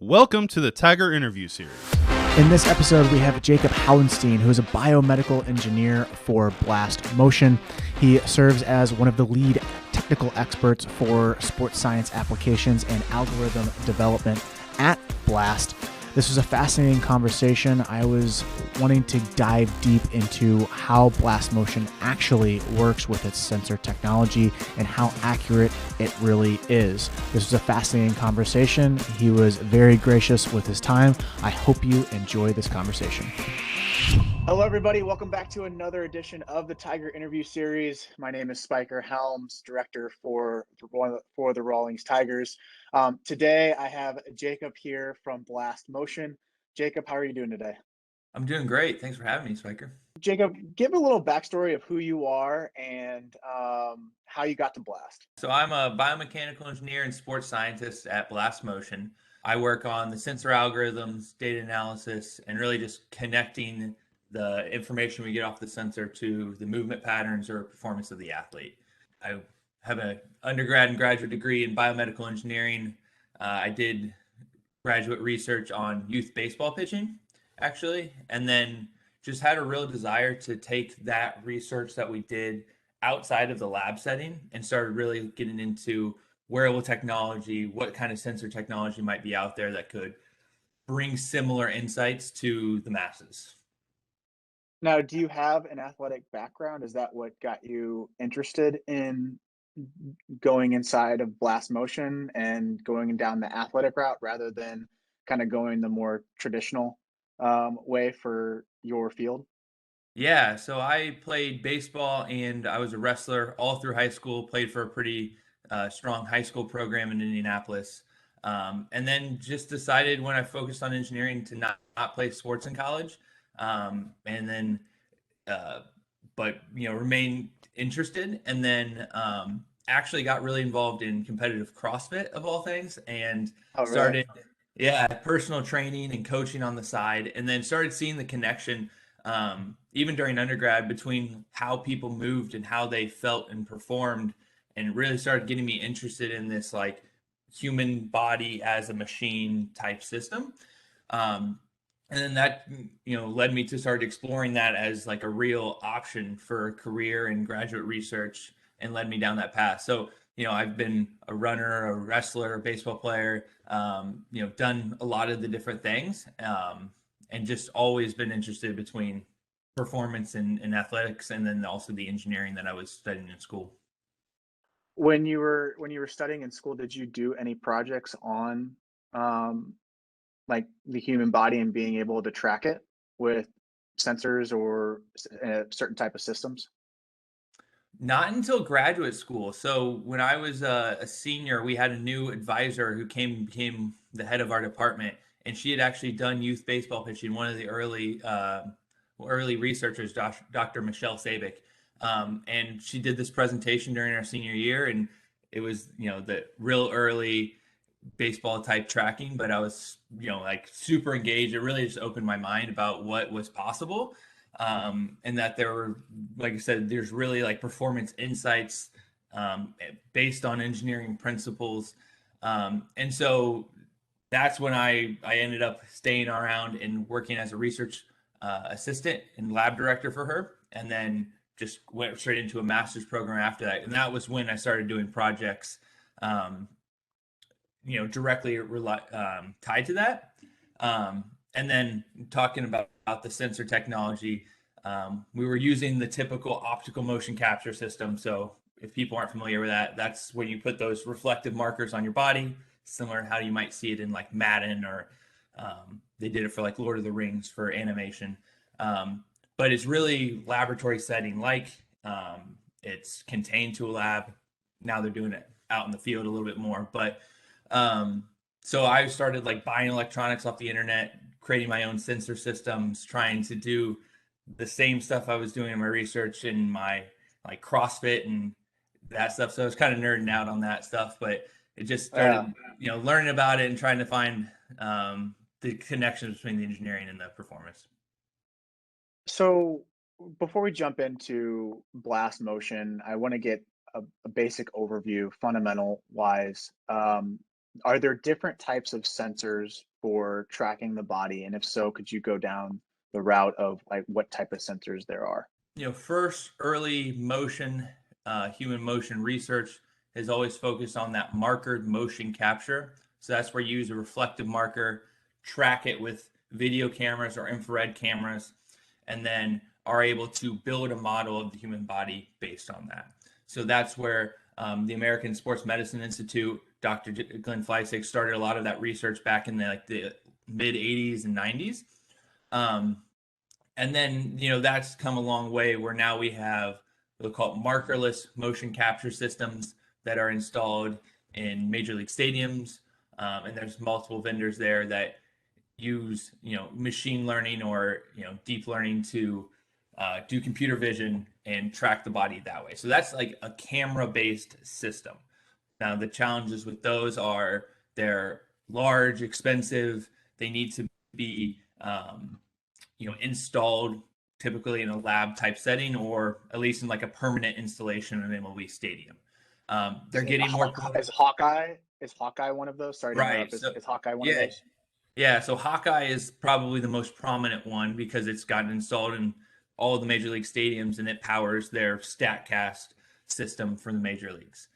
Welcome to the Tiger Interview Series. In this episode, we have Jacob Howenstein, who is a biomedical engineer for Blast Motion. He serves as one of the lead technical experts for sports science applications and algorithm development at Blast. This was a fascinating conversation. I was wanting to dive deep into how Blast Motion actually works with its sensor technology and how accurate it really is. This was a fascinating conversation. He was very gracious with his time. I hope you enjoy this conversation. Hello, everybody. Welcome back to another edition of the Tiger Interview Series. My name is Spiker Helms, director for the Rawlings Tigers. Today, I have Jacob here from Blast Motion. Jacob, how are you doing today? I'm doing great. Thanks for having me, Spiker. Jacob, give a little backstory of who you are and how you got to Blast. So I'm a biomechanical engineer and sports scientist at Blast Motion. I work on the sensor algorithms, data analysis, and really just connecting the information we get off the sensor to the movement patterns or performance of the athlete. I have an undergrad and graduate degree in biomedical engineering. I did graduate research on youth baseball pitching, actually, and then just had a real desire to take that research that we did outside of the lab setting and started really getting into wearable technology, what kind of sensor technology might be out there that could bring similar insights to the masses. Now, do you have an athletic background? Is that what got you interested in going inside of Blast Motion and going down the athletic route rather than kind of going the more traditional way for your field? Yeah, so I played baseball and I was a wrestler all through high school, played for a pretty strong high school program in Indianapolis. And then just decided when I focused on engineering to not play sports in college. And then, but, remain interested. And then actually got really involved in competitive CrossFit of all things and started, personal training and coaching on the side. And then started seeing the connection even during undergrad between how people moved and how they felt and performed, and really started getting me interested in this like human body as a machine type system. And then that, led me to start exploring that as like a real option for a career in graduate research and led me down that path. So, I've been a runner, a wrestler, a baseball player, done a lot of the different things, and just always been interested between performance and athletics, and then also the engineering that I was studying in school. When you were studying in school, did you do any projects on like the human body and being able to track it with sensors or certain type of systems? Not until graduate school. So when I was a senior, we had a new advisor who became the head of our department, and she had actually done youth baseball pitching. One of the early researchers, Dr. Michelle Sabick, and she did this presentation during our senior year, and it was the real early baseball type tracking, but I was like super engaged. It really just opened my mind about what was possible, and that there were, like I said, there's really like performance insights based on engineering principles, and so that's when I ended up staying around and working as a research assistant and lab director for her, and then just went straight into a master's program after that. And that was when I started doing projects directly tied to that. And then talking about the sensor technology, we were using the typical optical motion capture system. So if people aren't familiar with that, that's when you put those reflective markers on your body, similar to how you might see it in like Madden, or they did it for like Lord of the Rings for animation. But it's really laboratory setting, like it's contained to a lab. Now they're doing it out in the field a little bit more, but so I started like buying electronics off the internet, creating my own sensor systems, trying to do the same stuff I was doing in my research in my like CrossFit and that stuff. So I was kind of nerding out on that stuff, but it just started, learning about it and trying to find the connections between the engineering and the performance. So before we jump into Blast Motion, I want to get a basic overview, fundamental wise. Are there different types of sensors for tracking the body? And if so, could you go down the route of like what type of sensors there are? First early motion, human motion research has always focused on that markered motion capture. So that's where you use a reflective marker, track it with video cameras or infrared cameras, and then are able to build a model of the human body based on that. So that's where the American Sports Medicine Institute, Dr. Glenn Fleisig, started a lot of that research back in the mid 80s and 90s. And then, that's come a long way where now we have what we call markerless motion capture systems that are installed in major league stadiums. And there's multiple vendors there that use, machine learning or, deep learning to do computer vision and track the body that way. So that's like a camera-based system. Now, the challenges with those are they're large, expensive. They need to be installed typically in a lab type setting or at least in like a permanent installation in an MLB stadium. They're getting more. Is Hawkeye one of those? Sorry to Right. interrupt. So, Is Hawkeye one of yeah, those? yeah. So Hawkeye is probably the most prominent one because it's gotten installed in all of the major league stadiums and it powers their StatCast system for the major leagues.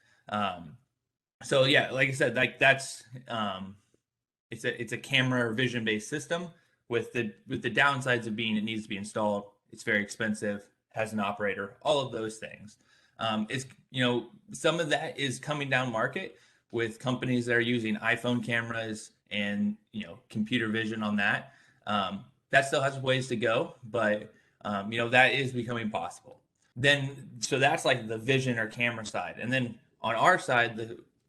So yeah, like I said, like that's it's a camera or vision based system with the downsides of being it needs to be installed. It's very expensive, has an operator, all of those things. It's some of that is coming down market with companies that are using iPhone cameras and computer vision on that. That still has ways to go, but that is becoming possible. Then so that's like the vision or camera side, and then on our side,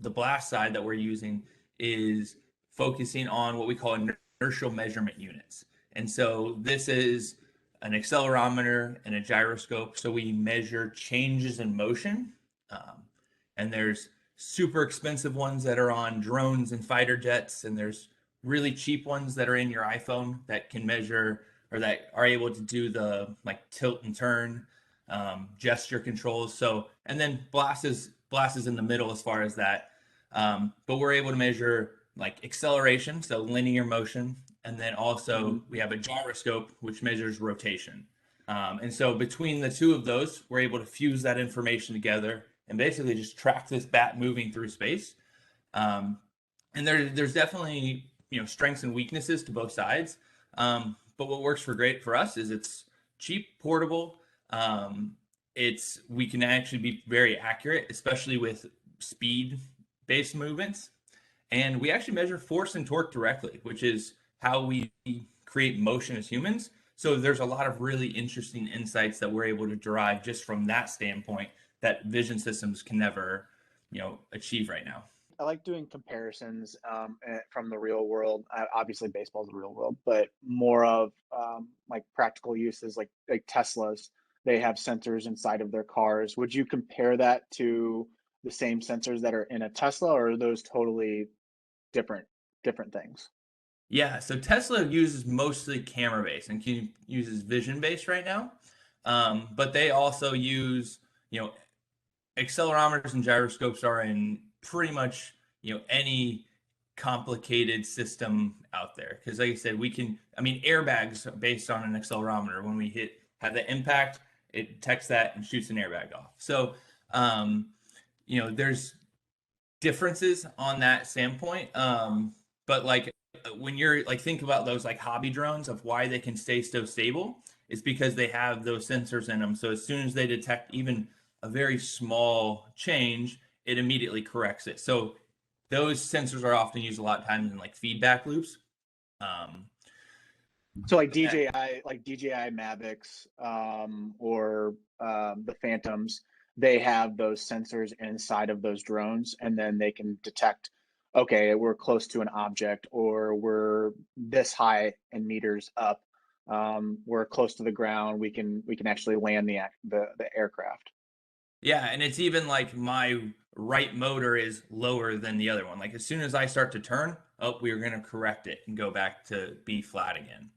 the blast side that we're using is focusing on what we call inertial measurement units. And so this is an accelerometer and a gyroscope. So we measure changes in motion. And there's super expensive ones that are on drones and fighter jets. And there's really cheap ones that are in your iPhone that can measure or that are able to do the like tilt and turn gesture controls. So, and then blast is in the middle as far as that. But we're able to measure like acceleration, so linear motion, and then also we have a gyroscope which measures rotation. And so between the two of those, we're able to fuse that information together and basically just track this bat moving through space. And there's definitely strengths and weaknesses to both sides. But what works great for us is it's cheap, portable. We can actually be very accurate, especially with speed-based movements. And we actually measure force and torque directly, which is how we create motion as humans. So there's a lot of really interesting insights that we're able to derive just from that standpoint that vision systems can never, achieve right now. I like doing comparisons from the real world. Obviously, baseball is the real world, but more of like practical uses, like Teslas. They have sensors inside of their cars. Would you compare that to the same sensors that are in a Tesla, or are those totally different things? Yeah, so Tesla uses mostly camera based and uses vision based right now, but they also use accelerometers and gyroscopes are in pretty much any complicated system out there because like I said airbags are based on an accelerometer. When we have the impact, it detects that and shoots an airbag off. So there's differences on that standpoint. But like when you're like think about those like hobby drones of why they can stay so stable, it's because they have those sensors in them. So as soon as they detect even a very small change, it immediately corrects it. So those sensors are often used a lot of times in like feedback loops. So like DJI Mavics or the Phantoms, they have those sensors inside of those drones, and then they can detect, okay, we're close to an object, or we're this high in meters up, we're close to the ground. We can actually land the aircraft. Yeah, and it's even like my right motor is lower than the other one. Like as soon as I start to turn, we're going to correct it and go back to B flat again.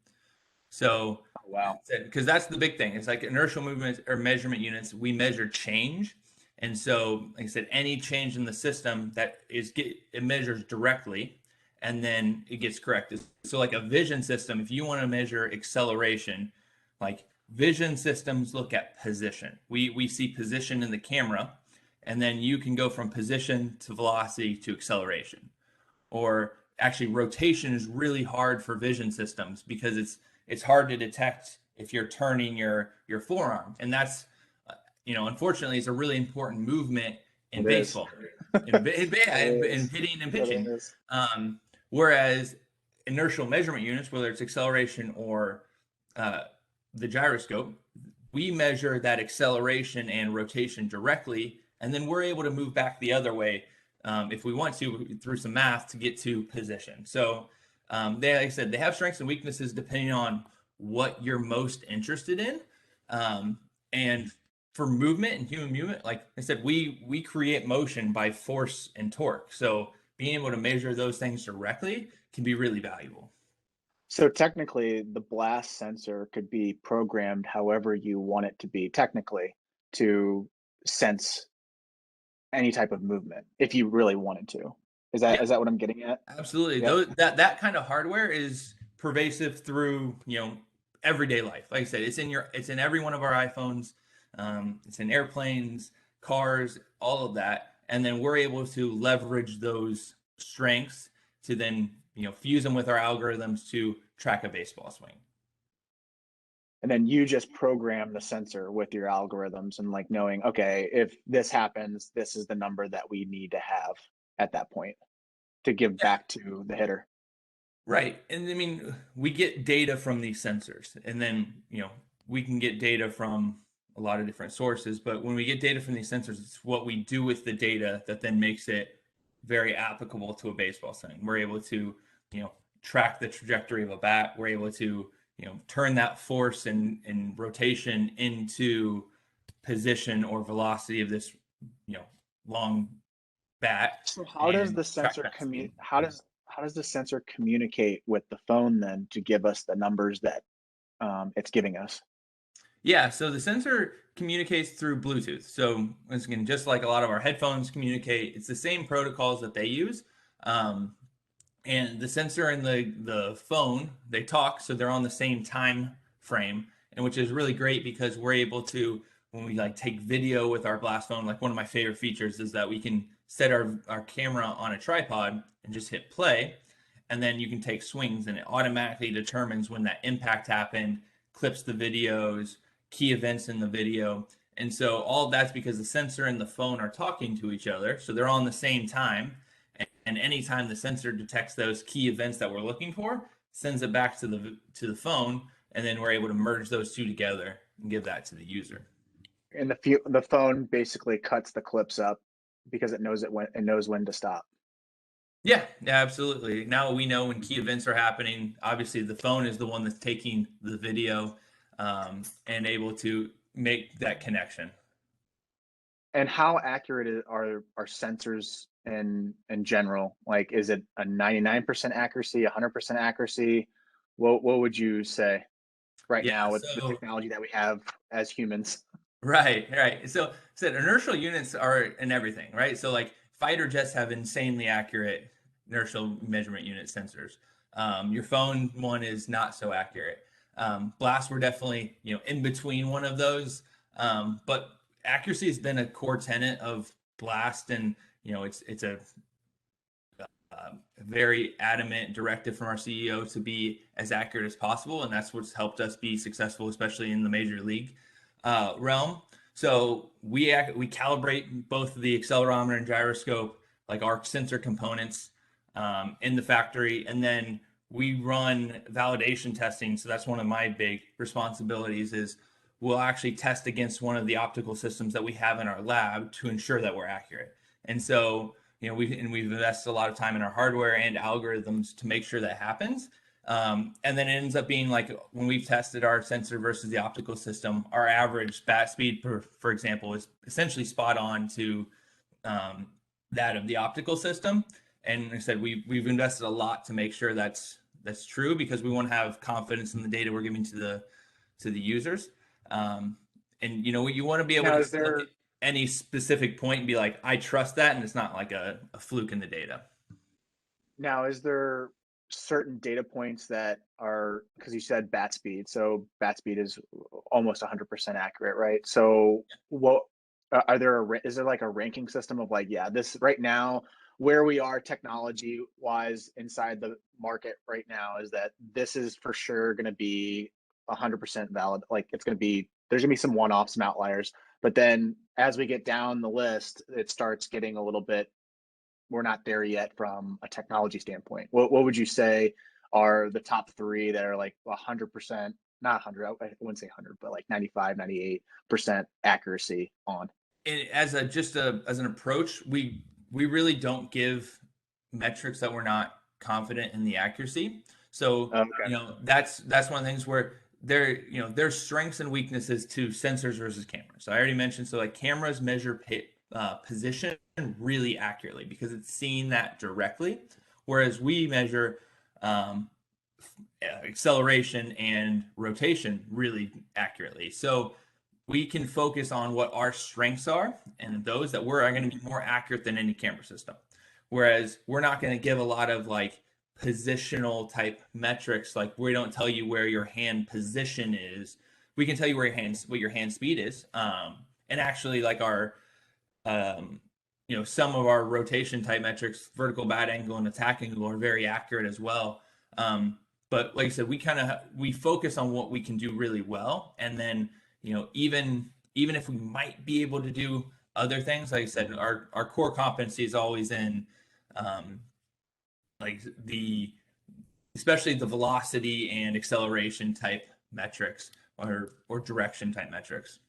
So, wow, because that's the big thing. It's like inertial movements or measurement units. We measure change, and so, like I said, any change in the system it measures directly, and then it gets corrected. So like a vision system, if you want to measure acceleration, like vision systems look at position. We see position in the camera, and then you can go from position to velocity to acceleration. Or actually rotation is really hard for vision systems because it's hard to detect if you're turning your forearm. And that's unfortunately it's a really important movement in It is. baseball, in hitting and pitching. Whereas inertial measurement units, whether it's acceleration or uh, the gyroscope, we measure that acceleration and rotation directly, and then we're able to move back the other way if we want to through some math to get to position. So they, like I said, they have strengths and weaknesses depending on what you're most interested in. And for movement and human movement, like I said, we create motion by force and torque. So being able to measure those things directly can be really valuable. So technically, the blast sensor could be programmed however you want it to be technically to sense any type of movement if you really wanted to. Is that Yeah, is that what I'm getting at? absolutely. Yep. That kind of hardware is pervasive through everyday life. Like I said, it's in every one of our iPhones. It's in airplanes, cars, all of that, and then we're able to leverage those strengths to then fuse them with our algorithms to track a baseball swing. And then you just program the sensor with your algorithms and like knowing, okay, if this happens, this is the number that we need to have at that point to give Yeah. back to the hitter. Right. And I mean, we get data from these sensors, and then, we can get data from a lot of different sources. But when we get data from these sensors, it's what we do with the data that then makes it very applicable to a baseball swing. We're able to, track the trajectory of a bat. We're able to, turn that force and rotation into position or velocity of this, long bat So how does and the track sensor that speed. how does the sensor communicate with the phone then to give us the numbers that it's giving us? Yeah, so the sensor communicates through Bluetooth. So once again, just like a lot of our headphones communicate, it's the same protocols that they use. Um, and the sensor and the phone, they talk, so they're on the same time frame, and which is really great because we're able to, when we like take video with our blast phone, like one of my favorite features is that we can set our camera on a tripod and just hit play, and then you can take swings and it automatically determines when that impact happened, clips the videos, key events in the video. And so all of that's because the sensor and the phone are talking to each other, so they're on the same time. And anytime the sensor detects those key events that we're looking for, sends it back to the phone, and then we're able to merge those two together and give that to the user. And the phone basically cuts the clips up because it knows when to stop. Yeah, yeah, absolutely. Now we know when key events are happening. Obviously, the phone is the one that's taking the video and able to make that connection. And how accurate are sensors in general? Like, is it a 99% accuracy, 100% accuracy? What would you say right Yeah, now with the so technology that we have as humans? right, right. So said inertial units are in everything, right? So like fighter jets have insanely accurate inertial measurement unit sensors. Your phone one is not so accurate. Blasts were definitely in between one of those, but accuracy has been a core tenet of Blast, and it's a very adamant directive from our CEO to be as accurate as possible, and that's what's helped us be successful, especially in the major league realm. So we calibrate both the accelerometer and gyroscope, like our sensor components, in the factory, and then we run validation testing. So that's one of my big responsibilities is we'll actually test against one of the optical systems that we have in our lab to ensure that we're accurate. And so we've invested a lot of time in our hardware and algorithms to make sure that happens. And then it ends up being like when we've tested our sensor versus the optical system, our average bat speed, for example, is essentially spot on to that of the optical system. And like I said, we've invested a lot to make sure that's true because we want to have confidence in the data we're giving to the users. And you want to be able Now, to is look there at any specific point and be like, I trust that, and it's not like a fluke in the data. Now, is there certain data points that are, because you said bat speed, so bat speed is almost 100% accurate, right? So what are there is there like a ranking system of like, yeah, this right now where we are technology wise inside the market right now is that this is for sure going to be 100% valid. Like it's going to be, there's going to be some one-offs, some outliers, but then as we get down the list, it starts getting a little bit, we're not there yet from a technology standpoint. What would you say are the top three that are like 100%, not 100, I wouldn't say 100, but like 95, 98% accuracy on? And as as an approach, we really don't give metrics that we're not confident in the accuracy. So, Okay. that's one of the things where there's strengths and weaknesses to sensors versus cameras. So I already mentioned, so like cameras measure position really accurately because it's seeing that directly, whereas we measure um, acceleration and rotation really accurately. So we can focus on what our strengths are, and those that are going to be more accurate than any camera system. Whereas we're not going to give a lot of like positional type metrics. Like we don't tell you where your hand position is. We can tell you what your hand speed is. And actually like our, some of our rotation type metrics, vertical bat angle and attack angle are very accurate as well. But like I said, we focus on what we can do really well. And then, even if we might be able to do other things, like I said, our core competency is always in like especially the velocity and acceleration type metrics or direction type metrics.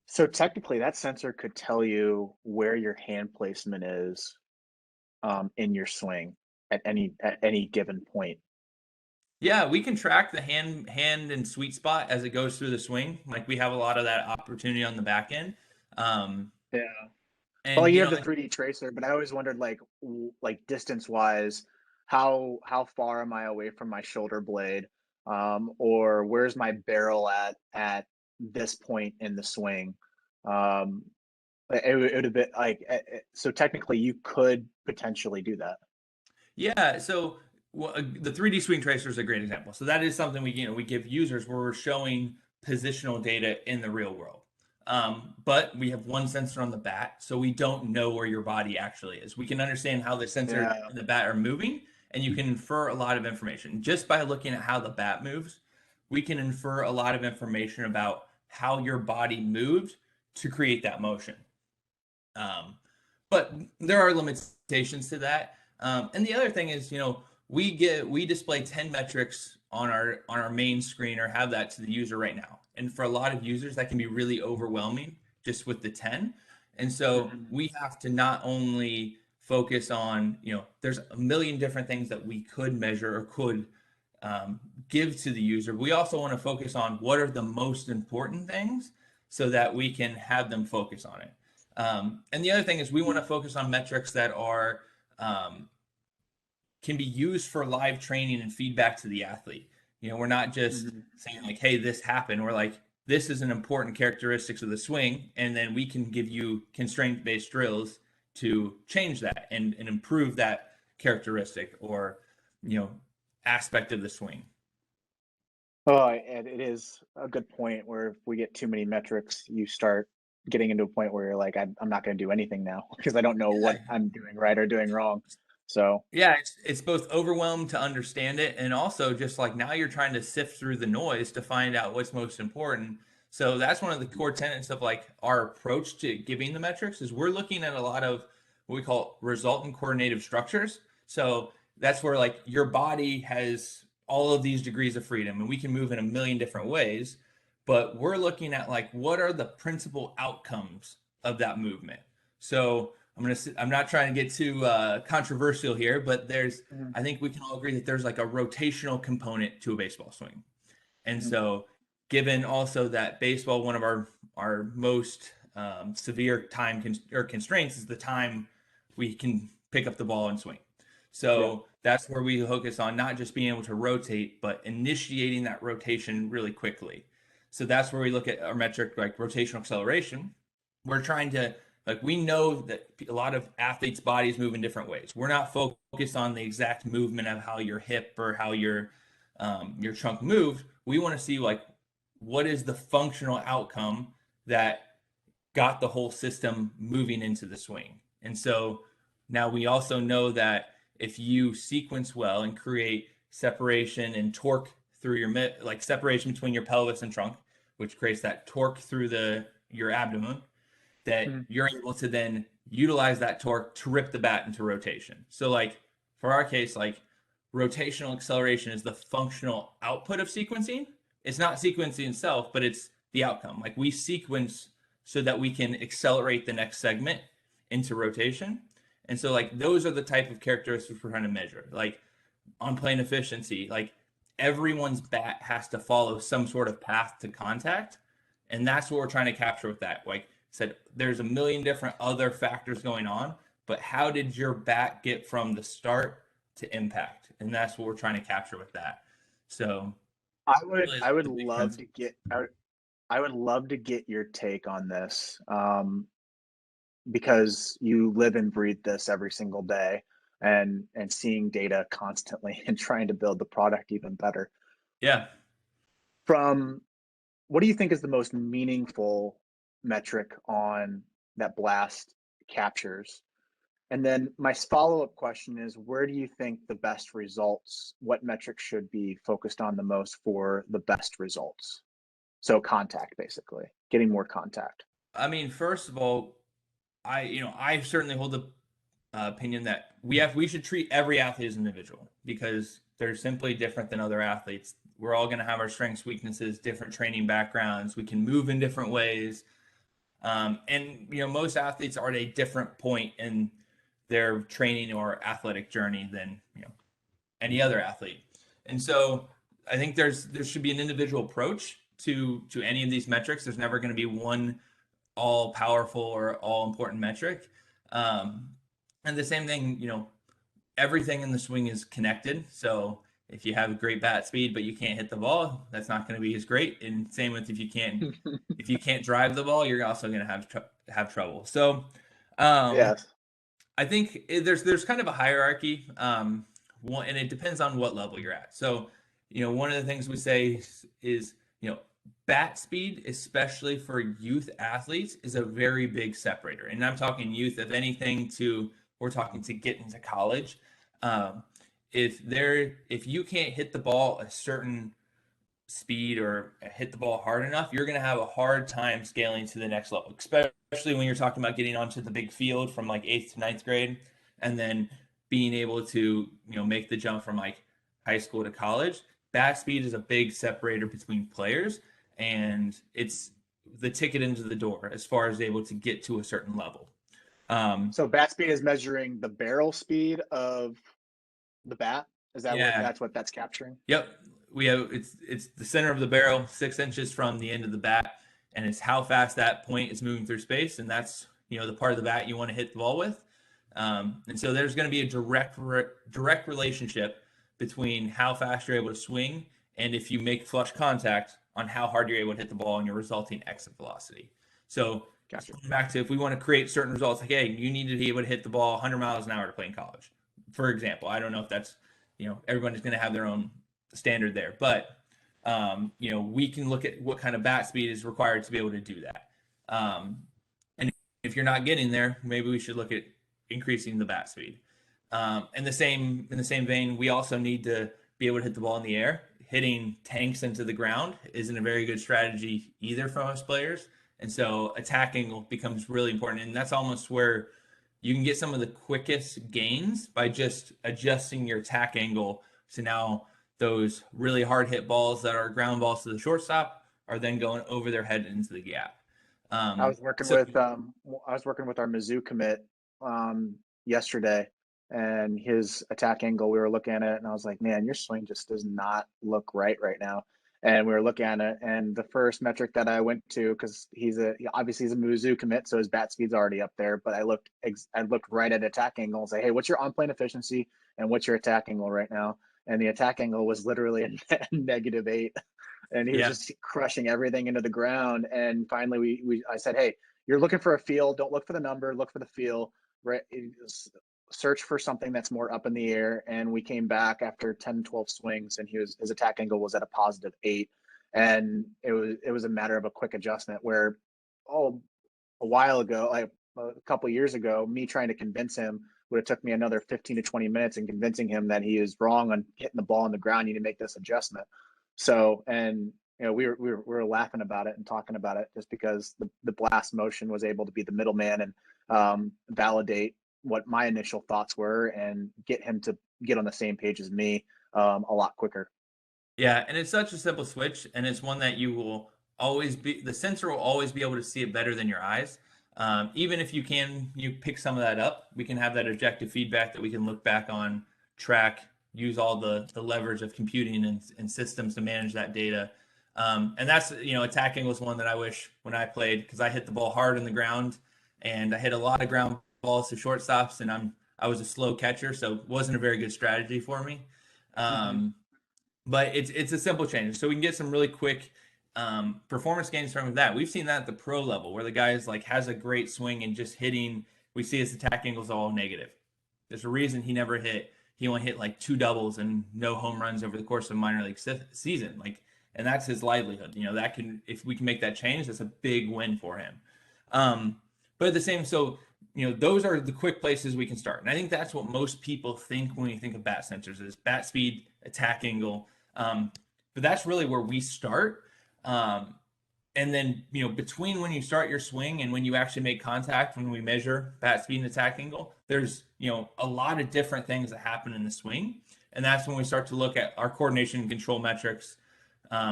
So technically that sensor could tell you where your hand placement is in your swing at any given point. Yeah, we can track the hand and sweet spot as it goes through the swing. Like we have a lot of that opportunity on the back end. Um, Yeah. Well, and you have the 3D tracer, but I always wondered like distance wise, how far am I away from my shoulder blade, or where's my barrel at this point in the swing? Um, it would have been like so technically you could potentially do that. Yeah, so the 3D swing tracer is a great example. So that is something we give users where we're showing positional data in the real world. But we have one sensor on the bat, so we don't know where your body actually is. We can understand how the sensor Yeah. and the bat are moving, and you can infer a lot of information just by looking at how the bat moves. We can infer a lot of information about how your body moved to create that motion. Um, but there are limitations to that. And the other thing is, we display 10 metrics on our main screen or have that to the user right now. And for a lot of users, that can be really overwhelming just with the 10. And so Mhm. we have to not only focus on, there's a million different things that we could measure or could give to the user. We also want to focus on what are the most important things so that we can have them focus on it. And the other thing is we want to focus on metrics that are um, can be used for live training and feedback to the athlete. We're not just Mhm. saying like, "Hey, this happened." We're like, "This is an important characteristics of the swing," and then we can give you constraint-based drills to change that and improve that characteristic or you know aspect of the swing. Oh, and it is a good point where if we get too many metrics, you start getting into a point where you're like, I'm not going to do anything now because I don't know what Yeah, I'm doing right or doing wrong. So, yeah, it's both overwhelmed to understand it, and also just like now you're trying to sift through the noise to find out what's most important. So that's one of the core tenets of like our approach to giving the metrics is we're looking at a lot of what we call resultant coordinative structures. So that's where like your body has all of these degrees of freedom, and we can move in a million different ways, but we're looking at like what are the principal outcomes of that movement. So I'm not trying to get too controversial here, but mhm, I think we can all agree that there's like a rotational component to a baseball swing. And mhm, so, given also that baseball, one of our most severe or constraints is the time we can pick up the ball and swing. yeah. So that's where we focus on not just being able to rotate, but initiating that rotation really quickly. So that's where we look at our metric like rotational acceleration. We're trying to Like we know that a lot of athletes' bodies move in different ways. We're not focused on the exact movement of how your hip or how your trunk moved. We want to see like what is the functional outcome that got the whole system moving into the swing. And so now we also know that if you sequence well and create separation and torque through your like separation between your pelvis and trunk, which creates that torque through your abdomen, that Mhm. you're able to then utilize that torque to rip the bat into rotation. So like for our case, like rotational acceleration is the functional output of sequencing. It's not sequencing itself, but it's the outcome. Like we sequence so that we can accelerate the next segment into rotation. And so like those are the type of characteristics we're trying to measure. Like on plane efficiency, like everyone's bat has to follow some sort of path to contact. And that's what we're trying to capture with that. Like I said, there's a million different other factors going on, but how did your bat get from the start to impact? And that's what we're trying to capture with that. So really I would the big love to principle. get I would love to get your take on this, because you live and breathe this every single day, and seeing data constantly and trying to build the product even better. Yeah. From what do you think is the most meaningful metric on that Blast captures? And then my follow-up question is, where do you think the best results, what metrics should be focused on the most for the best results? So contact, basically, getting more contact. I mean, first of all, I certainly hold the opinion that we should treat every athlete as an individual because they're simply different than other athletes. We're all going to have our strengths, weaknesses, different training backgrounds. We can move in different ways, and most athletes are at a different point in their training or athletic journey than any other athlete. And so I think there should be an individual approach to any of these metrics. There's never going to be one all powerful or all important metric. Um, and the same thing, everything in the swing is connected. So if you have a great bat speed but you can't hit the ball, that's not going to be as great. And same with if you can't drive the ball, you're also going to have trouble. So Yes. I think there's kind of a hierarchy, and it depends on what level you're at. So one of the things we say is bat speed, especially for youth athletes, is a very big separator. And I'm talking youth, if anything, we're talking to get into college. Um, if you can't hit the ball a certain speed or hit the ball hard enough, you're going to have a hard time scaling to the next level, especially when you're talking about getting onto the big field from like 8th to ninth grade and then being able to, make the jump from like high school to college. Bat speed is a big separator between players and it's the ticket into the door as far as able to get to a certain level. So bat speed is measuring the barrel speed of the bat. Is that Yeah. what that's capturing? Yep. It's the center of the barrel, 6 inches from the end of the bat, and it's how fast that point is moving through space, and that's the part of the bat you want to hit the ball with. And so there's going to be a direct relationship between how fast you're able to swing and if you make flush contact on how hard you're able to hit the ball and your resulting exit velocity. So Gotcha. back to if we want to create certain results, like hey, you need to be able to hit the ball 100 miles an hour to play in college, for example. I don't know if that's everybody's going to have their own standard there, but we can look at what kind of bat speed is required to be able to do that. And if you're not getting there, maybe we should look at increasing the bat speed. In the same vein, we also need to be able to hit the ball in the air. Hitting tanks into the ground isn't a very good strategy either for most players. And so attack angle becomes really important. And that's almost where you can get some of the quickest gains by just adjusting your attack angle. So now those really hard hit balls that are ground balls to the shortstop are then going over their head into the gap. I was working So with our Mizzou commit yesterday, and his attack angle. We were looking at it, and I was like, "Man, your swing just does not look right now." And we were looking at it, and the first metric that I went to, because obviously he's a Mizzou commit, so his bat speed's already up there. But I looked right at attack angle and say, "Hey, what's your on plane efficiency and what's your attack angle right now?" And the attack angle was literally a -8. And he was yeah, just crushing everything into the ground. And finally, I said, "Hey, you're looking for a feel. Don't look for the number. Look for the feel. Right. Search for something that's more up in the air. And we came back after 10, 12 swings, and his attack angle was at a +8. And it was a matter of a quick adjustment where, a while ago, like a couple years ago, me trying to convince him would have took me another 15 to 20 minutes and convincing him that he is wrong on hitting the ball on the ground. You need to make this adjustment. So, and we were laughing about it and talking about it just because the blast motion was able to be the middleman and validate what my initial thoughts were and get him to get on the same page as me a lot quicker. Yeah, and it's such a simple switch, and it's one that you will always be, the sensor will always be able to see it better than your eyes. Even if you pick some of that up, we can have that objective feedback that we can look back on, track, use all the leverage of computing and systems to manage that data. And that's, attacking was one that I wish when I played, because I hit the ball hard in the ground, and I hit a lot of ground balls to shortstops, and I was a slow catcher, so it wasn't a very good strategy for me. Mm-hmm. But it's a simple change, so we can get some really quick performance gains from that. We've seen that at the pro level, where the guy has a great swing and just hitting. We see his attack angles all negative. There's a reason he never hit. He only hit like 2 doubles and no home runs over the course of a minor league season. And that's his livelihood. If we can make that change, that's a big win for him. But at the same, so those are the quick places we can start. And I think that's what most people think when you think of bat sensors is bat speed, attack angle. But that's really where we start. And then, between when you start your swing and when you actually make contact, when we measure bat speed and attack angle, there's, a lot of different things that happen in the swing. And that's when we start to look at our coordination and control metrics,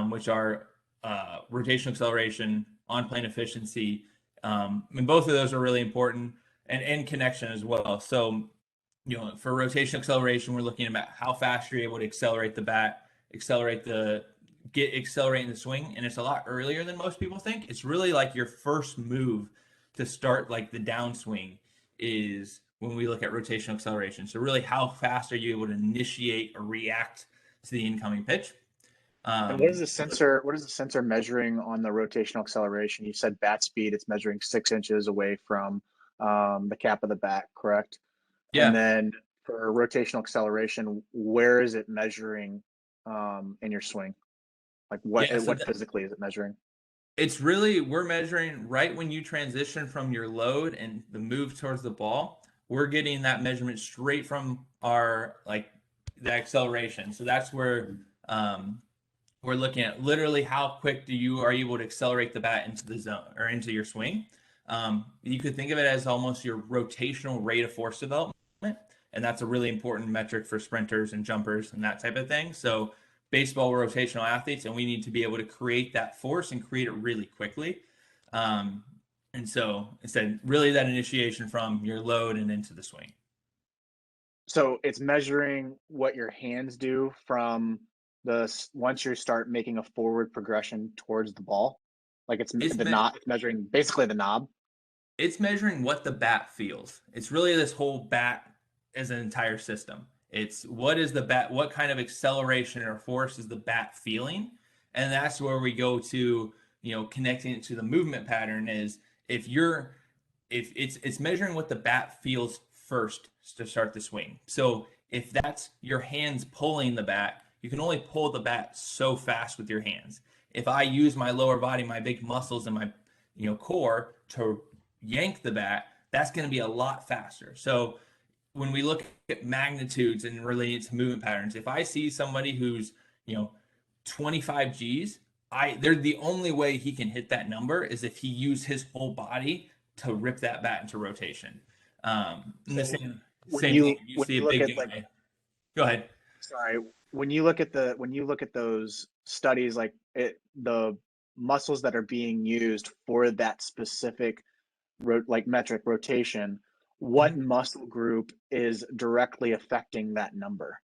which are rotational acceleration, on-plane efficiency. And both of those are really important, and connection as well. So, for rotational acceleration, we're looking at how fast you're able to accelerate the bat, accelerating the swing. And it's a lot earlier than most people think. It's really like your first move to start like the downswing is when we look at rotational acceleration. So really, how fast are you able to initiate or react to the incoming pitch? And what is the sensor? What is the sensor measuring on the rotational acceleration? You said bat speed; it's measuring 6 inches away from the cap of the bat, correct? And Yeah. then for rotational acceleration, where is it measuring in your swing? Like Yeah. So what physically is it measuring? we're measuring right when you transition from your load and the move towards the ball. We're getting that measurement straight from our the acceleration. So that's where we're looking at literally how quick are able to accelerate the bat into the zone or into your swing. You could think of it as almost your rotational rate of force development, and that's a really important metric for sprinters and jumpers and that type of thing. So baseball, we're rotational athletes, and we need to be able to create that force and create it really quickly. And so instead, really that initiation from your load and into the swing. So it's measuring what your hands do from once you start making a forward progression towards the ball. Like it's It's the me- knob, measuring basically the knob. it's measuring what the bat feels. It's really this whole bat as an entire system. It's what is the bat, what kind of acceleration or force is the bat feeling? And that's where we go to, connecting it to the movement pattern is if it's measuring what the bat feels first to start the swing. So if that's your hands pulling the bat, you can only pull the bat so fast with your hands. If I use my lower body, my big muscles and my core to yank the bat, that's going to be a lot faster. So when we look at magnitudes and related to movement patterns, if I see somebody who's 25 G's, they're the only way he can hit that number is if he used his whole body to rip that bat into rotation. The same thing. You see a big guy. Go ahead. Sorry, when you look at those studies, the muscles that are being used for that specific metric rotation, what muscle group is directly affecting that number?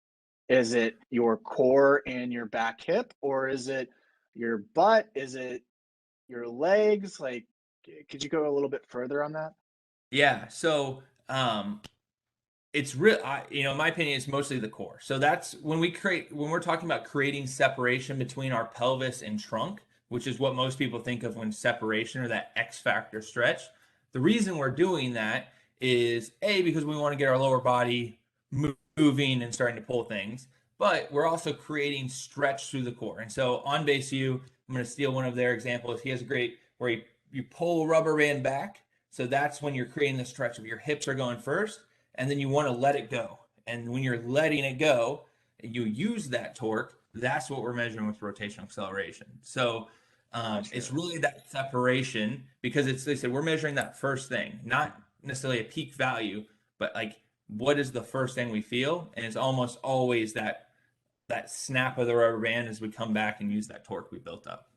Is it your core and your back hip, or is it your butt? Is it your legs? Could you go a little bit further on that? Yeah. So it's real. In my opinion, it's mostly the core. So that's when we're talking about creating separation between our pelvis and trunk, which is what most people think of when separation or that X factor stretch. the reason we're doing that is because we want to get our lower body moving and starting to pull things, but we're also creating stretch through the core. And so on base U, I'm going to steal one of their examples. He has a great where you pull a rubber band back. So that's when you're creating the stretch of your hips are going first, and then you want to let it go. And when you're letting it go, you use that torque. That's what we're measuring with rotational acceleration. So it's really that separation, because they said we're measuring that first thing, not necessarily a peak value, but like what is the first thing we feel, and it's almost always that snap of the rubber band as we come back and use that torque we built up.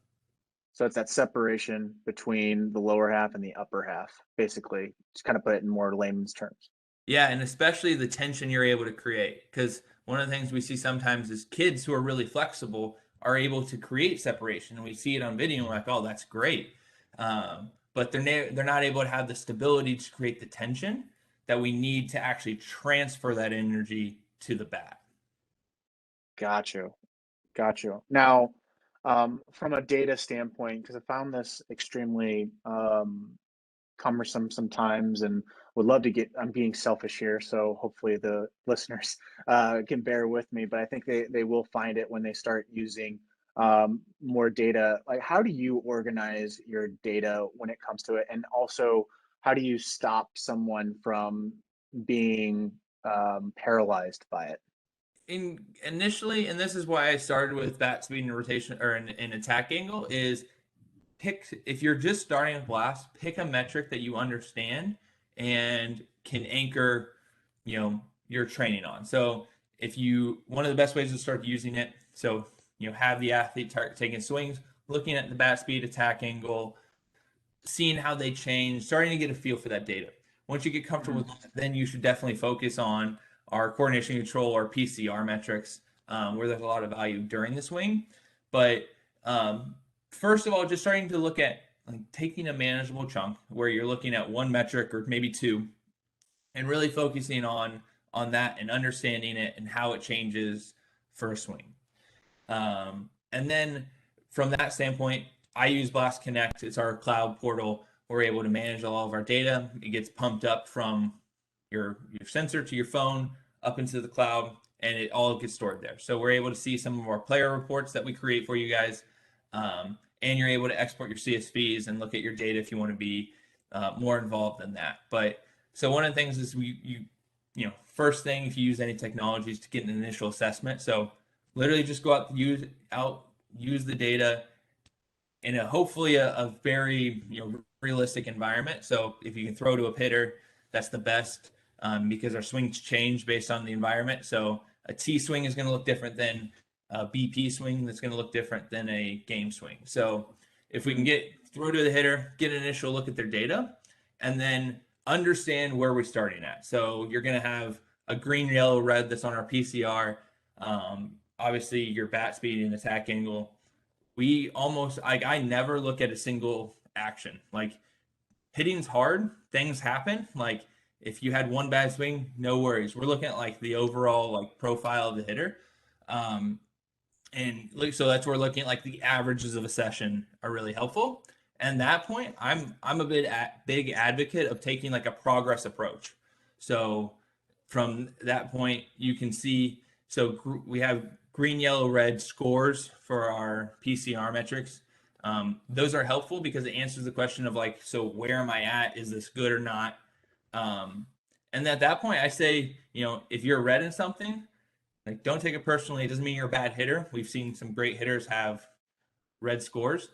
So it's that separation between the lower half and the upper half, basically, just kind of put it in more layman's terms. Yeah, and especially the tension you're able to create, because one of the things we see sometimes is kids who are really flexible are able to create separation, and we see it on video and we're like, oh, that's great. But they're not able to have the stability to create the tension that we need to actually transfer that energy to the bat. Got you. Got you. Now, from a data standpoint, because I found this extremely cumbersome sometimes, and would love to get, I'm being selfish here, so hopefully the listeners can bear with me, but I think they will find it when they start using more data. Like, how do you organize your data when it comes to it? And also, how do you stop someone from being paralyzed by it? Initially, and this is why I started with bat speed and rotation or an attack angle, is if you're just starting with blast, pick a metric that you understand and can anchor, your training on. So one of the best ways to start using it, so have the athlete taking swings, looking at the bat speed, attack angle, seeing how they change, starting to get a feel for that data. Once you get comfortable with that, then you should definitely focus on our coordination control or PCR metrics, where there's a lot of value during the swing. But first of all, just starting to look at taking a manageable chunk where you're looking at one metric or maybe two, and really focusing on that and understanding it and how it changes for a swing. And then from that standpoint, I use Blast Connect. It's our cloud portal. We're able to manage all of our data. It gets pumped up from your sensor to your phone up into the cloud, and it all gets stored there. So we're able to see some of our player reports that we create for you guys, and you're able to export your CSVs and look at your data if you want to be more involved in that. But so one of the things is first thing, if you use any technologies, to get an initial assessment. So literally just go out, use the data in hopefully a very realistic environment. So if you can throw to a hitter, that's the best, because our swings change based on the environment. So a T swing is going to look different than a BP swing. That's going to look different than a game swing. So if we can throw to the hitter, get an initial look at their data, and then understand where we're starting at. So you're going to have a green, yellow, red that's on our PCR. Obviously your bat speed and attack angle. I never look at a single action. Like, hitting's hard, things happen. Like, if you had one bad swing, no worries. We're looking at the overall profile of the hitter. And so that's where we're looking at the averages of a session are really helpful. And that point, I'm a big advocate of taking a progress approach. So from that point, you can see, so we have green, yellow, red scores for our PCR metrics. Those are helpful because it answers the question of so where am I at? Is this good or not? And at that point, I say, if you're red in something, don't take it personally. It doesn't mean you're a bad hitter. We've seen some great hitters have red scores,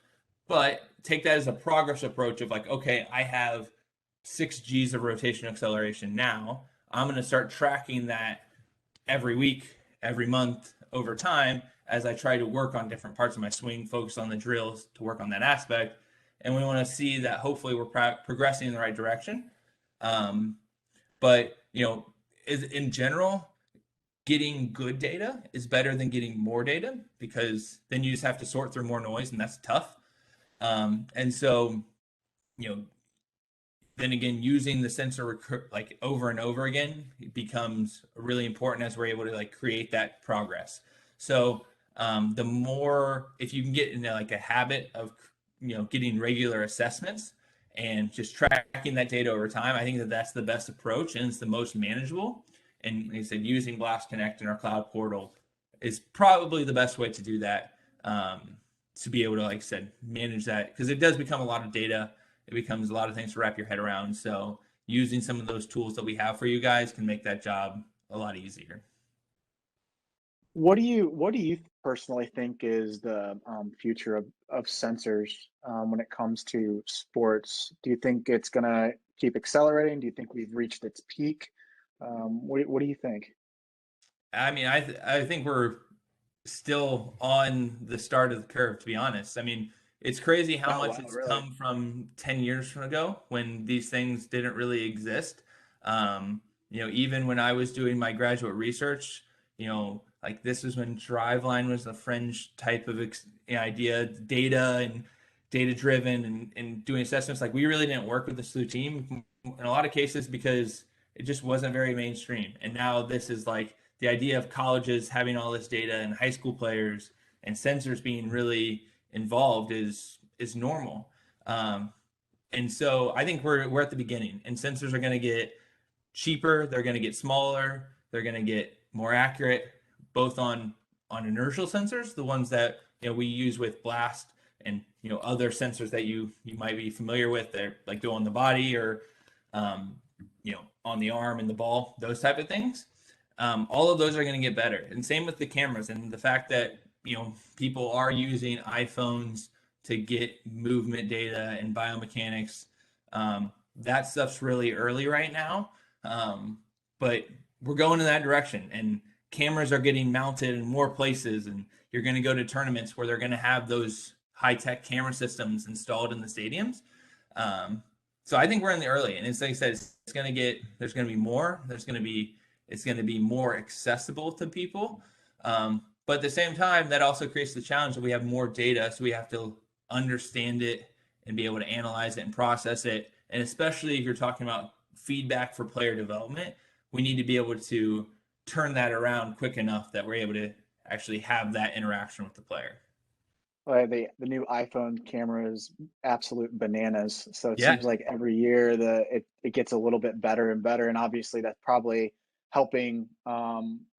but take that as a progress approach of okay, I have 6 Gs of rotation acceleration now. I'm going to start tracking that every week, every month, over time, as I try to work on different parts of my swing, focus on the drills to work on that aspect. And we want to see that hopefully we're progressing in the right direction. But, in general, getting good data is better than getting more data, because then you just have to sort through more noise, and that's tough. And so, then again, using the sensor over and over again, it becomes really important as we're able to create that progress. So the more, if you can get into a habit of getting regular assessments and just tracking that data over time. I think that that's the best approach and it's the most manageable. And like I said, using Blast Connect in our cloud portal is probably the best way to do that. To be able to, like I said, manage that, because it does become a lot of data. It becomes a lot of things to wrap your head around. So using some of those tools that we have for you guys can make that job a lot easier. What do you personally think is the future of sensors when it comes to sports? Do you think it's gonna keep accelerating? Do you think we've reached its peak? What do you think? I mean, I think we're still on the start of the curve, to be honest. I mean, it's crazy how Oh much wow, it's really? come from 10 years from ago when these things didn't really exist. Even when I was doing my graduate research, like this is when Driveline was the fringe type of idea, data and data driven and doing assessments. Like we really didn't work with the SLU team in a lot of cases because it just wasn't very mainstream. And now this is like the idea of colleges having all this data and high school players and sensors being really involved is normal. And so I think we're at the beginning, and sensors are going to get cheaper. They're going to get smaller. They're going to get more accurate, both on inertial sensors, the ones that we use with Blast, and other sensors that you might be familiar with. They're like go on the body or on the arm and the ball, those type of things. All of those are going to get better, and same with the cameras and the fact that people are using iPhones to get movement data and biomechanics. That stuff's really early right now, but we're going in that direction, and cameras are getting mounted in more places, and you're going to go to tournaments where they're going to have those high-tech camera systems installed in the stadiums. So I think we're in the early, and it's like I said, it's going to get, there's going to be more, it's going to be more accessible to people. But at the same time, that also creates the challenge that we have more data, so we have to understand it and be able to analyze it and process it. And especially if you're talking about feedback for player development, we need to be able to turn that around quick enough that we're able to actually have that interaction with the player. The new iPhone camera is absolute bananas. So it Yeah. seems like every year it gets a little bit better and better, and obviously that's probably helping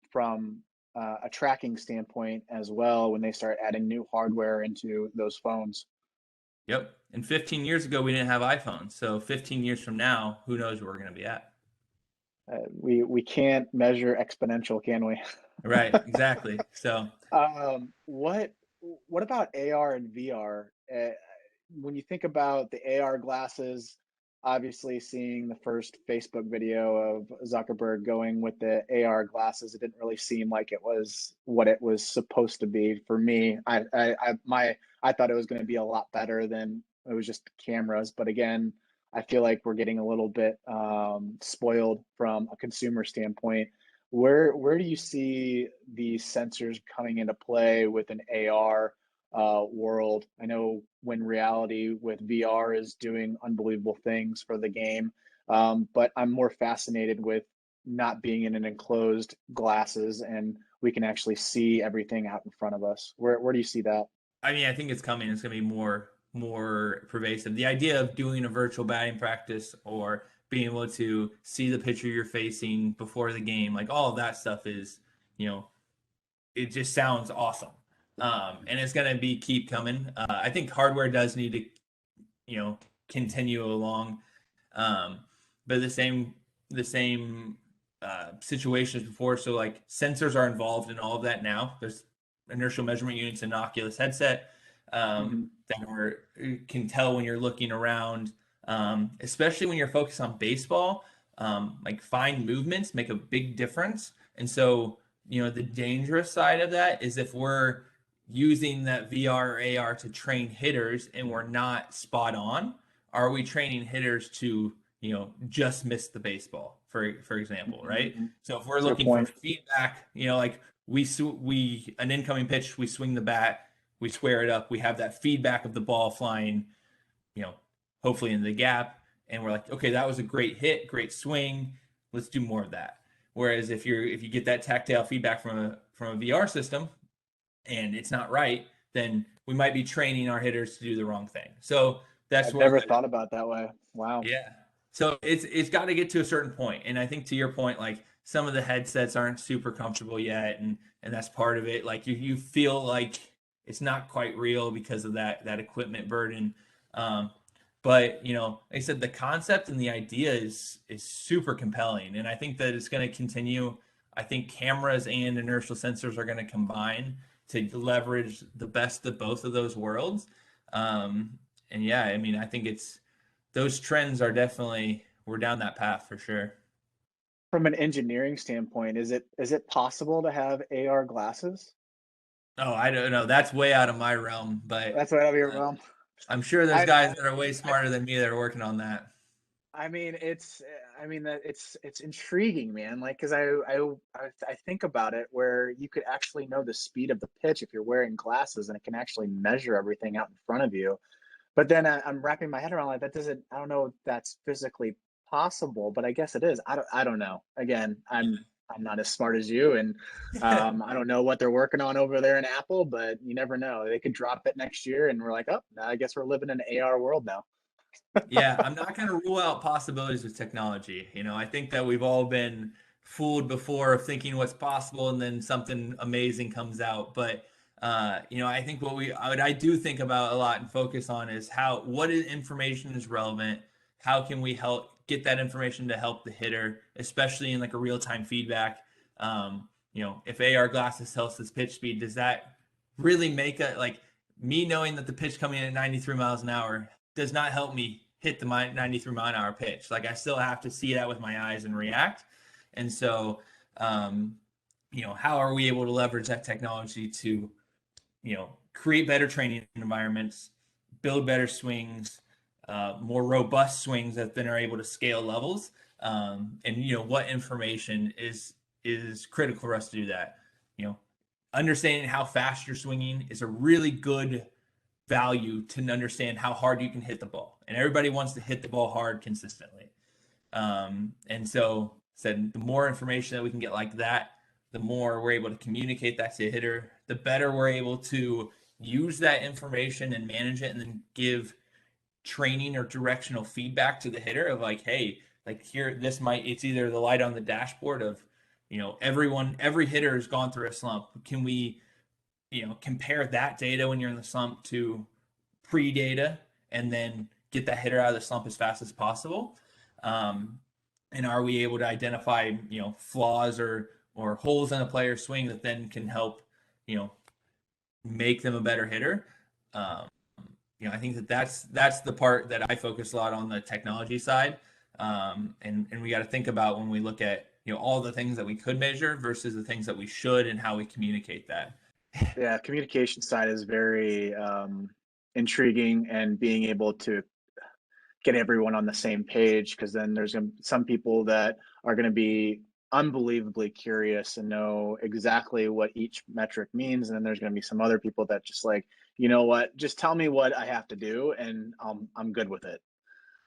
from a tracking standpoint as well when they start adding new hardware into those phones. Yep. And 15 years ago, we didn't have iPhones. So 15 years from now, who knows where we're going to be at? We can't measure exponential, can we? Right. Exactly. So, What about AR and VR? When you think about the AR glasses, obviously seeing the first Facebook video of Zuckerberg going with the AR glasses, it didn't really seem like it was what it was supposed to be for me. I thought it was going to be a lot better than it was just cameras. But again, I feel like we're getting a little bit spoiled from a consumer standpoint. Where do you see these sensors coming into play with an AR world? I know when reality with VR is doing unbelievable things for the game, but I'm more fascinated with not being in an enclosed glasses and we can actually see everything out in front of us. Where do you see that? I mean, I think it's coming. It's going to be more pervasive. The idea of doing a virtual batting practice or being able to see the pitcher you're facing before the game, like all of that stuff is, you know, it just sounds awesome. And it's going to be keep coming. I think hardware does need to, continue along. Um, but the same situations before. So like sensors are involved in all of that now. There's inertial measurement units in Oculus headset Mhm. can tell when you're looking around, especially when you're focused on baseball. Like fine movements make a big difference. And so, the dangerous side of that is if we're using that VR or AR to train hitters and we're not spot on, are we training hitters to, just miss the baseball, for example, right? Mhm. So if we're Good looking for point. feedback, like we an incoming pitch, we swing the bat, we square it up, we have that feedback of the ball flying, you know, hopefully in the gap, and we're like, okay, that was a great hit, great swing, let's do more of that. Whereas if you get that tactile feedback from a VR system and it's not right, then we might be training our hitters to do the wrong thing. So that's I've where never thought about it that way. Wow. yeah. So it's got to get to a certain point. And I think to your point, like some of the headsets aren't super comfortable yet, and that's part of it. Like you feel like it's not quite real because of that equipment burden. Um, but like I said, the concept and the idea is super compelling, and I think that it's going to continue. I think cameras and inertial sensors are going to combine to leverage the best of both of those worlds. And yeah, I mean, I think it's those trends are definitely we're down that path for sure. From an engineering standpoint, is it possible to have AR glasses? Oh, I don't know. That's way out of my realm, but That's right out of your realm. I'm sure there's I guys know. that are way I smarter than me that are working on that. I mean, that it's intriguing, man. Like, because I think about it, where you could actually know the speed of the pitch if you're wearing glasses, and it can actually measure everything out in front of you. But then I'm wrapping my head around like that doesn't. I don't know if that's physically possible, but I guess it is. I don't know. Again, I'm not as smart as you, and I don't know what they're working on over there in Apple, but you never know. They could drop it next year, and we're like, oh, I guess we're living in an AR world now. Yeah, I'm not going to rule out possibilities with technology. I think that we've all been fooled before of thinking what's possible and then something amazing comes out. But I think what I do think about a lot and focus on is information is relevant. How can we help get that information to help the hitter, especially in like a real-time feedback? If AR glasses tells us pitch speed, does that really make a like me knowing that the pitch coming in at 93 miles an hour does not help me hit the 93-mile-an-hour pitch. Like I still have to see that with my eyes and react. And so, how are we able to leverage that technology to, create better training environments, build better swings, more robust swings that then are able to scale levels, and what information is critical for us to do that. Understanding how fast you're swinging is a really good value to understand how hard you can hit the ball. And everybody wants to hit the ball hard consistently. And so said the more information that we can get like that, the more we're able to communicate that to a hitter, the better we're able to use that information and manage it and then give training or directional feedback to the hitter of like, hey, like here, it's either the light on the dashboard of, every hitter has gone through a slump. Can we compare that data when you're in the slump to pre-data and then get that hitter out of the slump as fast as possible? And are we able to identify, flaws or holes in a player's swing that then can help, make them a better hitter? I think that's the part that I focus a lot on the technology side. And we got to think about when we look at, all the things that we could measure versus the things that we should and how we communicate that. Yeah, communication side is very intriguing, and being able to get everyone on the same page, because then there's some people that are going to be unbelievably curious and know exactly what each metric means, and then there's going to be some other people that just like, you know what, just tell me what I have to do, and I'm good with it.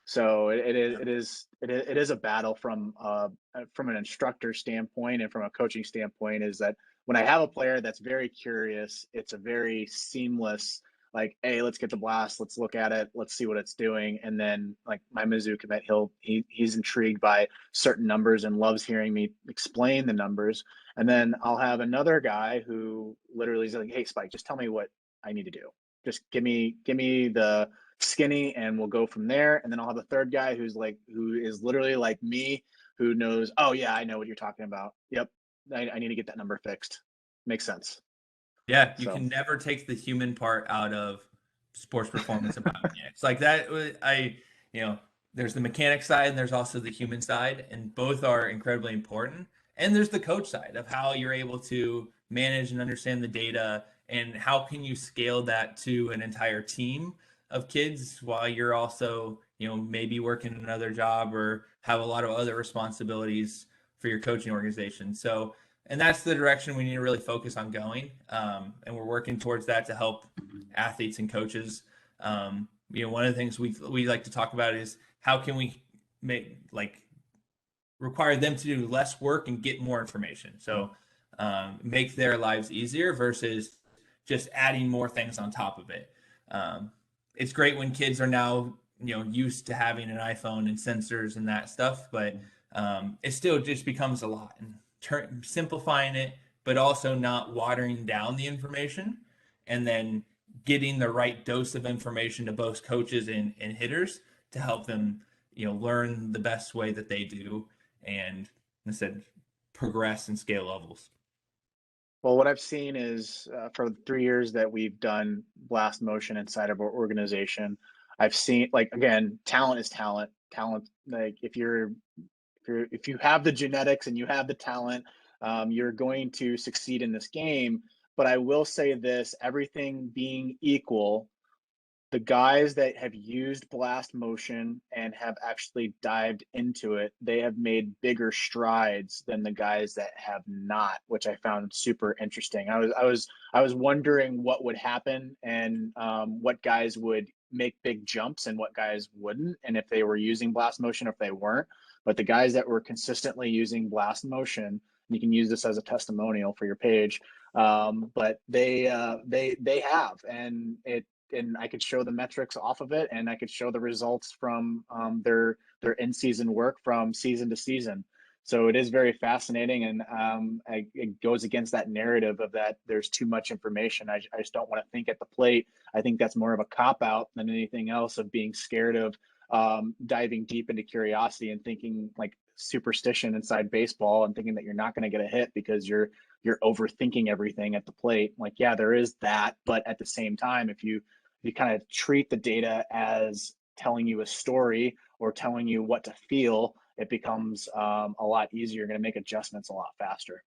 So it is a battle from an instructor standpoint and from a coaching standpoint. Is that when I have a player that's very curious, it's a very seamless, like, hey, let's get the blast, let's look at it, let's see what it's doing, and then like my Mizzou commit, he's intrigued by certain numbers and loves hearing me explain the numbers, and then I'll have another guy who literally is like, hey, Spike, just tell me what I need to do. Just give me the skinny, and we'll go from there. And then I'll have a third guy who is literally like me, who knows, oh yeah, I know what you're talking about. Yep. I need to get that number fixed. Makes sense. Yeah, you So can never take the human part out of sports performance and biomechanics. Like that, there's the mechanic side and there's also the human side, and both are incredibly important. And there's the coach side of how you're able to manage and understand the data and how can you scale that to an entire team of kids while you're also, maybe working another job or have a lot of other responsibilities for your coaching organization. So, and that's the direction we need to really focus on going. And we're working towards that to help athletes and coaches. One of the things we like to talk about is how can we require them to do less work and get more information. So make their lives easier versus just adding more things on top of it. it's great when kids are now, used to having an iPhone and sensors and that stuff, but it still just becomes a lot, and simplifying it, but also not watering down the information, and then getting the right dose of information to both coaches and hitters to help them, learn the best way that they do, and instead progress and scale levels. Well, what I've seen is for the 3 years that we've done blast motion inside of our organization, I've seen, like, again, talent is talent. Talent, like, if you have the genetics and you have the talent, you're going to succeed in this game. But I will say this: everything being equal, the guys that have used blast motion and have actually dived into it, they have made bigger strides than the guys that have not, which I found super interesting. I was wondering what would happen, and what guys would make big jumps and what guys wouldn't, and if they were using blast motion, if they weren't. But the guys that were consistently using blast motion, you can use this as a testimonial for your page. But they have, and I could show the metrics off of it, and I could show the results from their in season work from season to season. So it is very fascinating, and it goes against that narrative of that there's too much information. I just don't want to think at the plate. I think that's more of a cop out than anything else, of being scared of diving deep into curiosity and thinking like superstition inside baseball, and thinking that you're not going to get a hit because you're overthinking everything at the plate. Like, yeah, there is that, but at the same time, if you kind of treat the data as telling you a story or telling you what to feel, it becomes a lot easier. You're going to make adjustments a lot faster.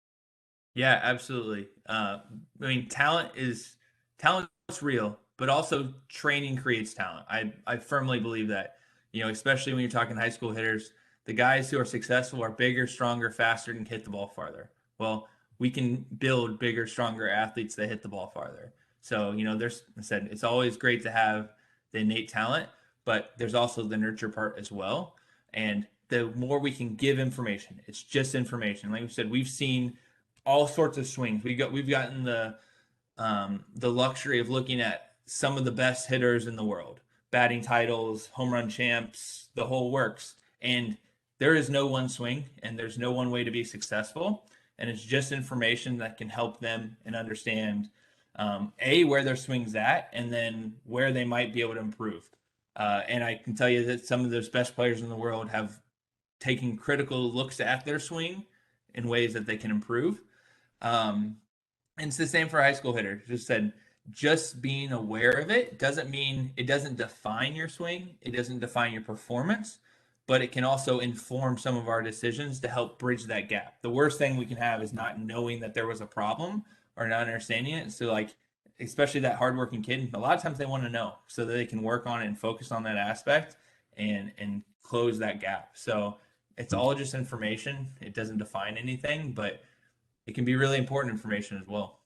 Yeah, absolutely. I mean, talent's real, but also training creates talent. I firmly believe that. Especially when you're talking high school hitters, the guys who are successful are bigger, stronger, faster, and can hit the ball farther. Well, we can build bigger, stronger athletes that hit the ball farther. So, there's, I said, it's always great to have the innate talent, but there's also the nurture part as well. And the more we can give information, it's just information. Like we said, we've seen all sorts of swings. We've gotten the luxury of looking at some of the best hitters in the world, batting titles, home run champs, the whole works. And there is no one swing, and there's no one way to be successful. And it's just information that can help them and understand where their swing's at, and then where they might be able to improve. And I can tell you that some of those best players in the world have taken critical looks at their swing in ways that they can improve. And it's the same for high school hitters. Just being aware of it doesn't mean it doesn't define your swing. It doesn't define your performance, but it can also inform some of our decisions to help bridge that gap. The worst thing we can have is not knowing that there was a problem or not understanding it. So, like, especially that hardworking kid, a lot of times they want to know so that they can work on it and focus on that aspect and close that gap. So it's all just information. It doesn't define anything, but it can be really important information as well.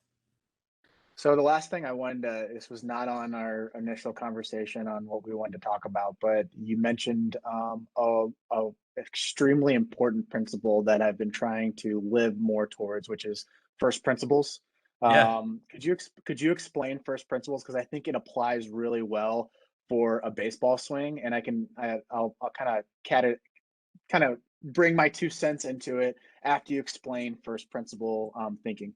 So the last thing I wanted to, this was not on our initial conversation on what we wanted to talk about, but you mentioned a extremely important principle that I've been trying to live more towards, which is first principles. Yeah. Could you explain first principles? Because I think it applies really well for a baseball swing, and I'll kind of bring my 2 cents into it after you explain first principle thinking.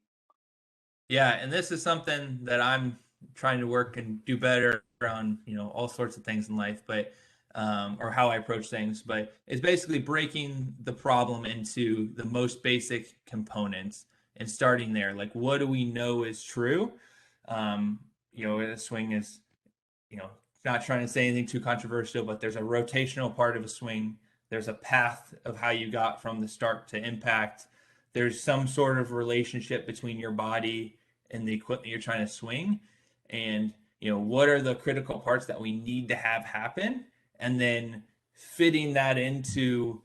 Yeah, and this is something that I'm trying to work and do better on, all sorts of things in life, but or how I approach things, but it's basically breaking the problem into the most basic components and starting there. Like, what do we know is true? A swing is, you know, not trying to say anything too controversial, but there's a rotational part of a swing. There's a path of how you got from the start to impact. There's some sort of relationship between your body and the equipment you're trying to swing. And, what are the critical parts that we need to have happen? And then fitting that into,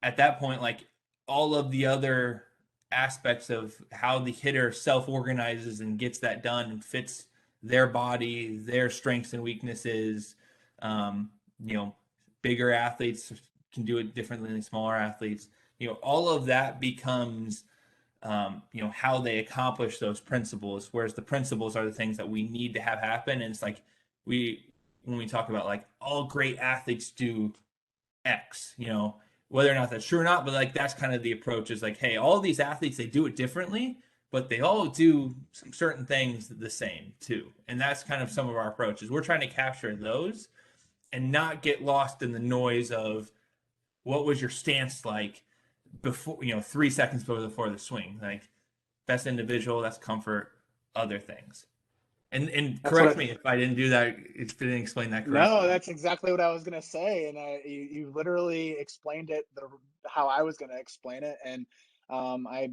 at that point, like, all of the other aspects of how the hitter self-organizes and gets that done and fits their body, their strengths and weaknesses. Um, you know, Bigger athletes can do it differently than smaller athletes. All of that becomes, how they accomplish those principles. Whereas the principles are the things that we need to have happen. And it's like we when we talk about like all great athletes do X, whether or not that's true or not, but like that's kind of the approach is like, hey, all these athletes, they do it differently, but they all do some certain things the same too. And that's kind of some of our approaches. We're trying to capture those and not get lost in the noise of what was your stance like before, 3 seconds before the swing. Like that's individual, that's comfort, other things. And correct me if I didn't do that, if I didn't explain that correctly. No, that's exactly what I was gonna say, and you literally explained it how I was gonna explain it, and I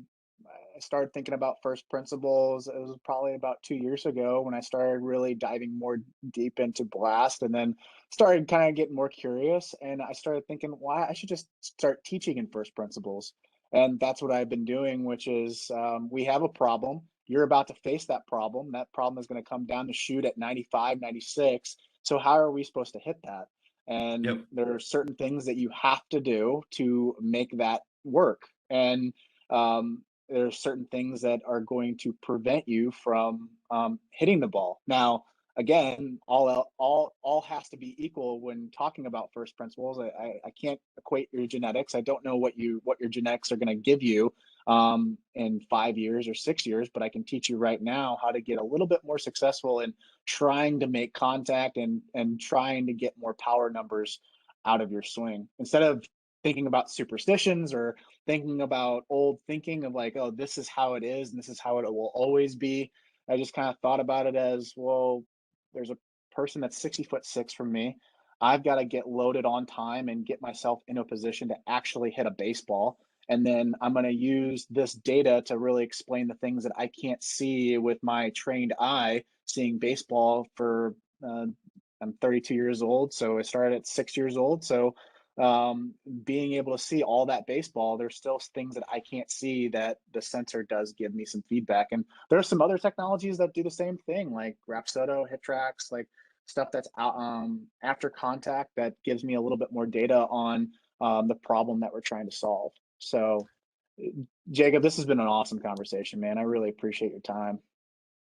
started thinking about first principles. It was probably about 2 years ago when I started really diving more deep into Blast, and then started kind of getting more curious, and I started thinking, why I should just start teaching in first principles, and that's what I've been doing, which is we have a problem. You're about to face that problem. That problem is going to come down to shoot at 95, 96. So how are we supposed to hit that? And Yep. there are certain things that you have to do to make that work. And there are certain things that are going to prevent you from hitting the ball. Now, again, all has to be equal when talking about first principles. I can't equate your genetics. I don't know what your genetics are going to give you in 5 years or 6 years, but I can teach you right now how to get a little bit more successful in trying to make contact and trying to get more power numbers out of your swing instead of thinking about superstitions or thinking about old thinking of like, oh, this is how it is and this is how it will always be. I just kind of thought about it as, well, there's a person that's 60'6" from me. I've got to get loaded on time and get myself in a position to actually hit a baseball. And then I'm going to use this data to really explain the things that I can't see with my trained eye, seeing baseball for, I'm 32 years old. So I started at 6 years old. So being able to see all that baseball, there's still things that I can't see that the sensor does give me some feedback. And there are some other technologies that do the same thing, like Rapsodo, HitTrax, like stuff that's out, after contact that gives me a little bit more data on the problem that we're trying to solve. So, Jacob, this has been an awesome conversation, man. I really appreciate your time.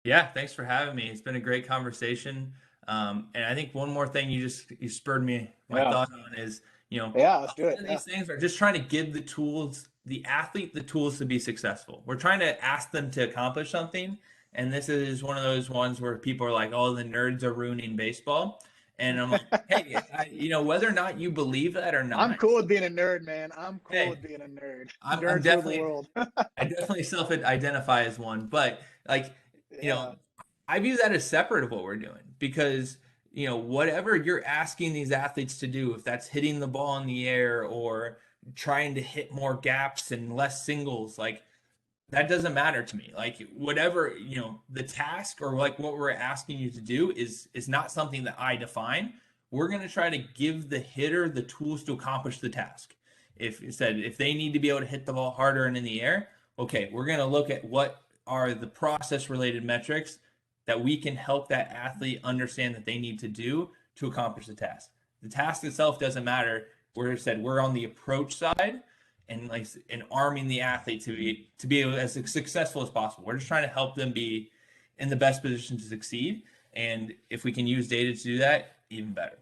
Yeah, thanks for having me. It's been a great conversation. And I think one more thing you spurred my Yeah. thought on is, Yeah, a let's lot do it. of Yeah. these things are just trying to give the athlete the tools to be successful. We're trying to ask them to accomplish something. And this is one of those ones where people are like, oh, the nerds are ruining baseball. And I'm like, hey, whether or not you believe that or I'm not, cool with being a nerd, man. I'm cool hey, with being a nerd. I'm Nerds rule the definitely world. I definitely self-identify as one, but like, Yeah. I view that as separate of what we're doing because, whatever you're asking these athletes to do, if that's hitting the ball in the air or trying to hit more gaps and less singles, like that doesn't matter to me. Like whatever, the task or like what we're asking you to do is not something that I define. We're going to try to give the hitter the tools to accomplish the task. If they need to be able to hit the ball harder and in the air, okay, we're going to look at what are the process related metrics that we can help that athlete understand that they need to do to accomplish the task. The task itself doesn't matter. We're on the approach side and arming the athlete to be as successful as possible. We're just trying to help them be in the best position to succeed. And if we can use data to do that, even better.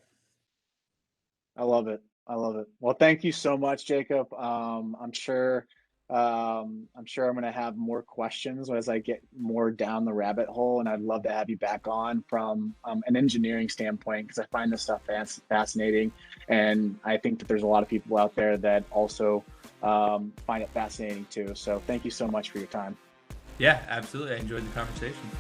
I love it. I love it. Well, thank you so much, Jacob. I'm sure I'm going to have more questions as I get more down the rabbit hole, and I'd love to have you back on from an engineering standpoint because I find this stuff fascinating, and I think that there's a lot of people out there that also find it fascinating too. So thank you so much for your time. Yeah, absolutely. I enjoyed the conversation.